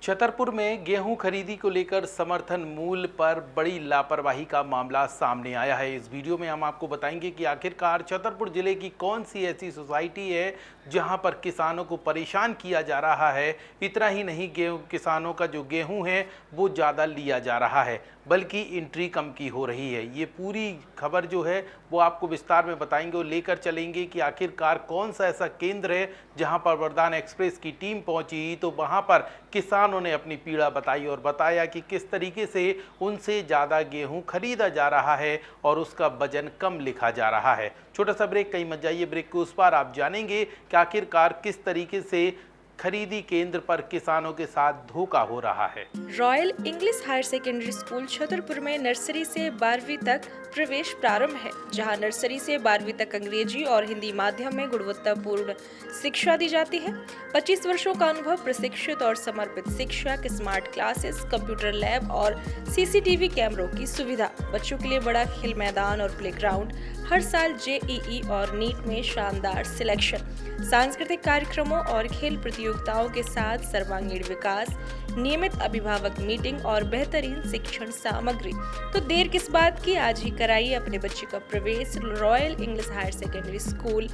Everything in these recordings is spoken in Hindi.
छतरपुर में गेहूं खरीदी को लेकर समर्थन मूल्य पर बड़ी लापरवाही का मामला सामने आया है। इस वीडियो में हम आपको बताएंगे कि आखिरकार छतरपुर जिले की कौन सी ऐसी सोसाइटी है जहां पर किसानों को परेशान किया जा रहा है। इतना ही नहीं, किसानों का जो गेहूं है वो ज़्यादा लिया जा रहा है, बल्कि एंट्री कम की हो रही है। ये पूरी खबर जो है वो आपको विस्तार में बताएंगे और लेकर चलेंगे कि आखिरकार कौन सा ऐसा केंद्र है जहां पर वरदान एक्सप्रेस की टीम पहुंची तो वहां पर किसानों ने अपनी पीड़ा बताई और बताया कि किस तरीके से उनसे ज़्यादा गेहूं खरीदा जा रहा है और उसका वजन कम लिखा जा रहा है। छोटा सा ब्रेक, कहीं मत जाइए। ब्रेक के उस पार आप जानेंगे कि आखिरकार किस तरीके से खरीदी केंद्र पर किसानों के साथ धोखा हो रहा है। Royal English higher secondary school Chhatarpur में नर्सरी से 12वीं तक प्रवेश प्रारंभ है, जहां नर्सरी से 12वीं तक अंग्रेजी और हिंदी माध्यम में गुणवत्तापूर्ण शिक्षा दी जाती है। 25 वर्षों का अनुभव, प्रशिक्षित और समर्पित शिक्षक, स्मार्ट क्लासेस, कंप्यूटर लैब और सीसीटीवी कैमरों की सुविधा, बच्चों के लिए बड़ा खेल मैदान और प्लेग्राउंड, हर साल जेईई और नीट में शानदार सिलेक्शन, सांस्कृतिक कार्यक्रमों और खेल प्रतियोगिताओं के साथ सर्वांगीण विकास, नियमित अभिभावक मीटिंग और बेहतरीन शिक्षण सामग्री। तो देर किस बात की, आज ही कराइए अपने बच्चे का प्रवेश royal English higher secondary school,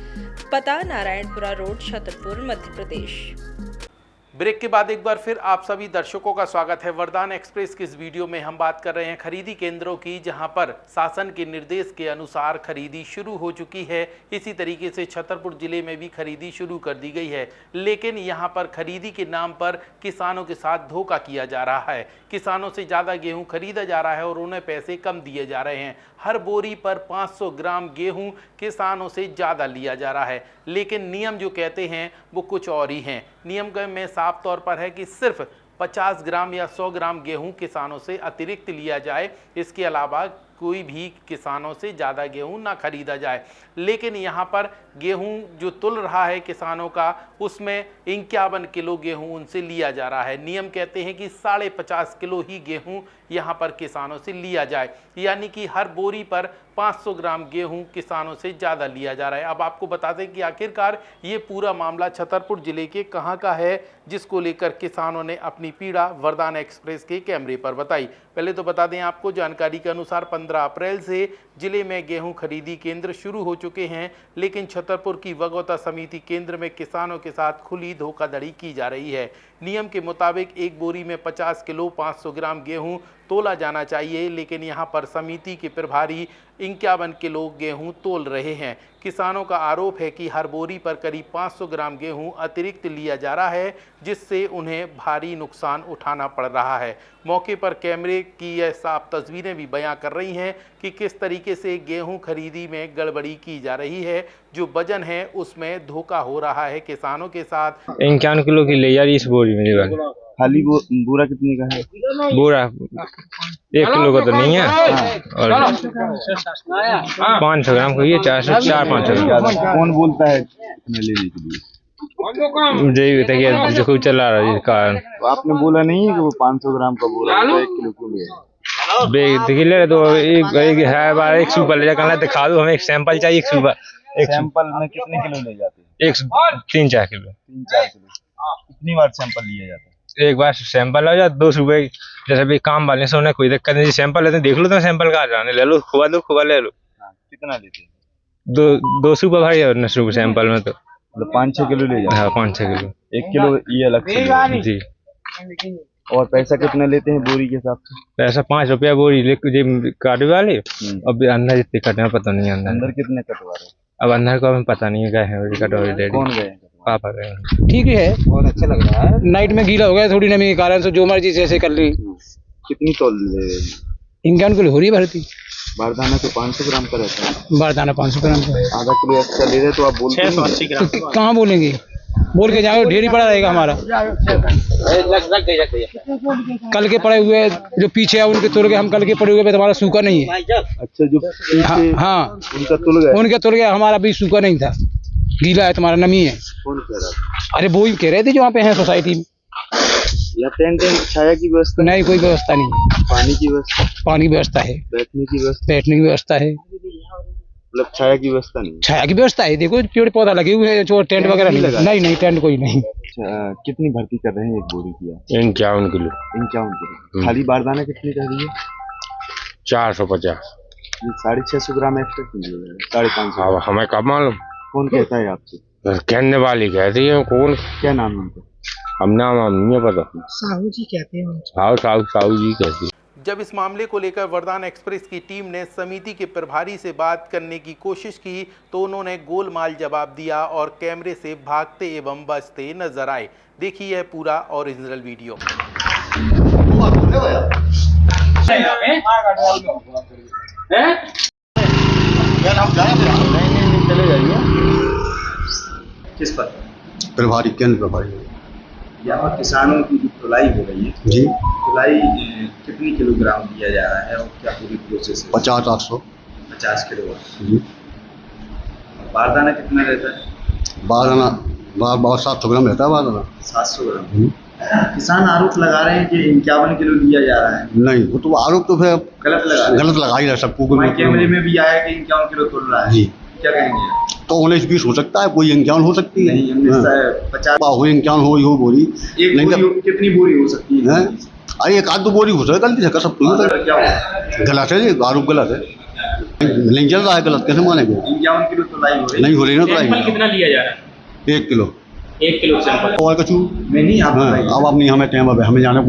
पता नारायणपुरा रोड, छतरपुर, मध्य प्रदेश। ब्रेक के बाद एक बार फिर आप सभी दर्शकों का स्वागत है। वरदान एक्सप्रेस की इस वीडियो में हम बात कर रहे हैं खरीदी केंद्रों की, जहां पर शासन के निर्देश के अनुसार खरीदी शुरू हो चुकी है। इसी तरीके से छतरपुर जिले में भी खरीदी शुरू कर दी गई है, लेकिन यहां पर खरीदी के नाम पर किसानों के साथ धोखा किया जा रहा है। किसानों से ज़्यादा गेहूँ खरीदा जा रहा है और उन्हें पैसे कम दिए जा रहे हैं। हर बोरी पर 500 ग्राम गेहूँ किसानों से ज़्यादा लिया जा रहा है, लेकिन नियम जो कहते हैं वो कुछ और ही हैं। नियम में साफ तौर पर है कि सिर्फ 50 ग्राम या 100 ग्राम गेहूं किसानों से अतिरिक्त लिया जाए, इसके अलावा कोई भी किसानों से ज़्यादा गेहूं ना खरीदा जाए। लेकिन यहाँ पर गेहूं जो तुल रहा है किसानों का, उसमें 51 किलो गेहूं उनसे लिया जा रहा है। नियम कहते हैं कि 50.5 किलो ही गेहूं यहाँ पर किसानों से लिया जाए, यानी कि हर बोरी पर 500 ग्राम गेहूं किसानों से ज़्यादा लिया जा रहा है। अब आपको बता दें कि आखिरकार ये पूरा मामला छतरपुर जिले के कहाँ का है, जिसको लेकर किसानों ने अपनी पीड़ा वरदान एक्सप्रेस के कैमरे पर बताई। पहले तो बता दें आपको, जानकारी के अनुसार 15 अप्रैल से जिले में गेहूं खरीदी केंद्र शुरू हो चुके हैं, लेकिन छतरपुर की वगौता समिति केंद्र में किसानों के साथ खुली धोखाधड़ी की जा रही है। नियम के मुताबिक एक बोरी में 50 किलो 500 ग्राम गेहूं तोला जाना चाहिए, लेकिन यहां पर समिति के प्रभारी 51 किलो गेहूं तोल रहे हैं। किसानों का आरोप है कि हर बोरी पर करीब 500 ग्राम गेहूं अतिरिक्त लिया जा रहा है, जिससे उन्हें भारी नुकसान उठाना पड़ रहा है। मौके पर कैमरे की यह साफ तस्वीरें भी बयां कर रही हैं कि किस तरीके से गेहूं खरीदी में गड़बड़ी की जा रही है। जो वजन है उसमें धोखा हो रहा है किसानों के साथ। 51 किलो की ले जा रही इस बोरी में। खाली बोरा कितने का है? बोरा 1 किलो का तो नहीं है, और 500 ग्राम का ये 400-500 ग्राम। कौन बोलता है इतने लेने के लिए? जो खुद चला रहा है कारण। तो आपने बोला नहीं है कि वो 500 ग्राम का बोरा 1 किलो क्यों ले? देखिए ले तो एक है बार 1 सुपर ले जाकर दिखा दो, हमें एक सैंपल चाहिए। 1 सुपर सैंपल में कितने किलो ले जाते हैं? 3-4 किलो। 3-4 किलो। कितनी बार सैंपल लिए जाते हैं? एक बार सैंपल आ जाए 200 रुपए, जैसे भी काम वाले से उन्हें कोई दिक्कत नहीं। सैंपल लेते देख लो तो सैंपल का जाने ले लो, खुआ ले लो। कितना लेते हैं? 200 रुपये भाई, और 900 रुपये सैंपल में तो 5-6 किलो ले जाते हैं। हाँ 5-6 किलो। 1 किलो ये अलग से जी। और पैसा कितना लेते हैं बोरी के हिसाब से? पैसा 5 रुपया बोरी काटे वाले। अब अंदर जितने कटे पता नहीं, अंदर कितने कटवा रहे? अब अंदर को हमें पता नहीं है गए हैं कटवा। कौन गए? पापा गए। ठीक है, बहुत अच्छा लग रहा है। नाइट में गीला हो गया थोड़ी नमी के कारण से, जो मर्जी जैसे कर ली। कितनी तौल ले? 51 किलो हो रही भरती। बारदाना तो 500 ग्राम का रहता है। बारदाना 500 ग्राम का है। आधा किलो एक्स्ट्रा ले रहे तो आप बोलते हैं 680 ग्राम। तो कहाँ बोलेंगे, बोल के जाओ, ढेरी पड़ा रहेगा हमारा। कल के पड़े हुए जो पीछे है उनके तुल गए, हम कल के पड़े हुए हमारा सूखा नहीं है। अच्छा, जो पीछे हाँ उनका तुल गया, हमारा भी सूखा नहीं था, गीला है, तुम्हारा नमी है। कौन कह रहा था? अरे वो ही कह रहे थे जो वहाँ पे है सोसाइटी में। या टेंट छाया की व्यवस्था? नहीं, कोई व्यवस्था नहीं। पानी की व्यवस्था? पानी की व्यवस्था है। बैठने की व्यवस्था? बैठने की व्यवस्था है। मतलब छाया की व्यवस्था नहीं? छाया की व्यवस्था है, देखो पेड़ पौधा लगे हुए हैं, जो टेंट वगैरह नहीं लगा। नहीं टेंट कोई नहीं। कितनी भर्ती कर रहे हैं एक बोरी की? 51 किलो। 51 किलो। खाली बारदाना कितनी कर रही है? 450। 650 ग्राम एक्स्ट्रा कीजिए, 550। अब हमें कब मालूम? कौन कहता है आपसे? कहने वाली कहती है। कौन? क्या नाम है उनका? हम नाम नहीं है पता। साहू जी कहते हैं। साहू जी कहती है। जब इस मामले को लेकर वरदान एक्सप्रेस की टीम ने समिति के प्रभारी से बात करने की कोशिश की तो उन्होंने गोलमाल जवाब दिया और कैमरे से भागते एवं बचते नजर आए। देखिए यह पूरा ओरिजिनल वीडियो। किस पर? प्रभारी, केंद्र प्रभारी। यहाँ किसानों की जो तुलाई हो रही है जी, तुलाई कितनी किलोग्राम दिया जा रहा है और क्या पूरी प्रोसेस है? 50-800 50 किलो। जी। बारदाना कितना रहता है? बारदाना 700 ग्राम रहता है बारदाना। 700 ग्राम। किसान आरोप लगा रहे हैं कि 51 किलो लिया जा रहा है। नहीं, वो तो आरोप तो फिर गलत लगा ही रहा सबको। कैमरे में भी आया कि 51 किलो तोल रहा है। जी, क्या कहेंगे? तो 19-20 हो सकता है, कोई 51 हो सकती है। नहीं, 50 हो 51 हो बोली। एक बोरी कितनी बोरी हो सकती है? अरे एक आध दो बोरी हो सकता है, गलती से कर सकती है। क्या हुआ? गलत है जी, आरोप गलत है, नहीं चल रहा है, गलत कैसे मानेंगे? 51 किलो तुलाई हो रही है। नहीं हो रही ना तुलाई। कितना लिया जा रहा है? 1 किलो। 1 kilo sample. और कछु नहीं आप बताइए। अब नहीं, हमें टाइम अब हमें जाना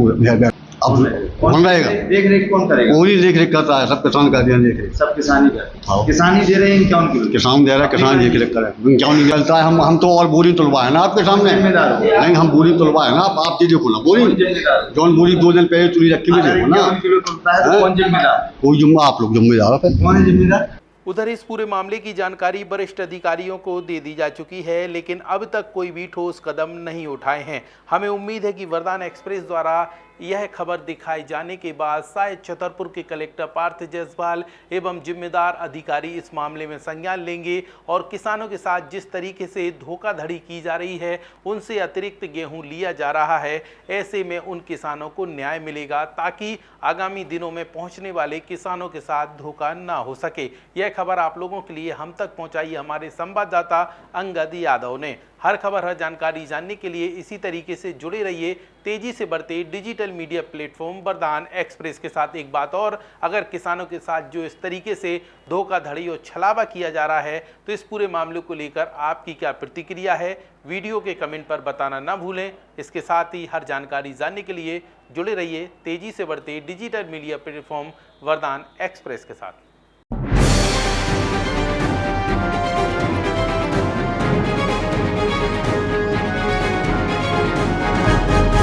अब कौन रहेगा? देख रेख कौन करेगा? कोई देख रेख करता है, सब किसान कर दिया देख रेख। सब किसानी करते हाँ। हैं। किसानी दे रहे हैं 51 किलो। किसान दे रहा है, किसान देख रेख करे। क्यों नहीं चलता है? हम तो और बोरी तुलवाए ना आपके सामने। जिम्मेदार हो। नहीं, हम बोरी तुलवाए ना, आप ये देखो ना बोरी। जिम्मेदार हो। जौन बोरी 2 दिन पहले तुली रखी हुई देखो ना। 51 किलो तुलता है तो कौन जिम्मेदार? कोई जुम्मा, आप लोग जिम्मेदार है फिर। कौन है जिम्मेदार? उधर इस पूरे मामले की जानकारी वरिष्ठ अधिकारियों को दे दी जा चुकी है, लेकिन अब तक कोई भी ठोस कदम नहीं उठाए हैं। हमें उम्मीद है कि वरदान एक्सप्रेस द्वारा यह खबर दिखाए जाने के बाद शायद छतरपुर के कलेक्टर पार्थ जायसवाल एवं जिम्मेदार अधिकारी इस मामले में संज्ञान लेंगे और किसानों के साथ जिस तरीके से धोखाधड़ी की जा रही है, उनसे अतिरिक्त गेहूं लिया जा रहा है, ऐसे में उन किसानों को न्याय मिलेगा ताकि आगामी दिनों में पहुंचने वाले किसानों के साथ धोखा ना हो सके। यह खबर आप लोगों के लिए हम तक पहुंचाई हमारे संवाददाता अंगद यादव ने। हर खबर हर जानकारी जानने के लिए इसी तरीके से जुड़े रहिए तेजी से बढ़ते डिजिटल मीडिया प्लेटफॉर्म वरदान एक्सप्रेस के साथ। एक बात और, अगर किसानों के साथ जो इस तरीके से धोखाधड़ी और छलावा किया जा रहा है तो इस पूरे मामले को लेकर आपकी क्या प्रतिक्रिया है, वीडियो के कमेंट पर बताना ना भूलें। इसके साथ ही हर जानकारी जानने के लिए जुड़े रहिए तेजी से बढ़ते डिजिटल मीडिया प्लेटफॉर्म वरदान एक्सप्रेस के साथ।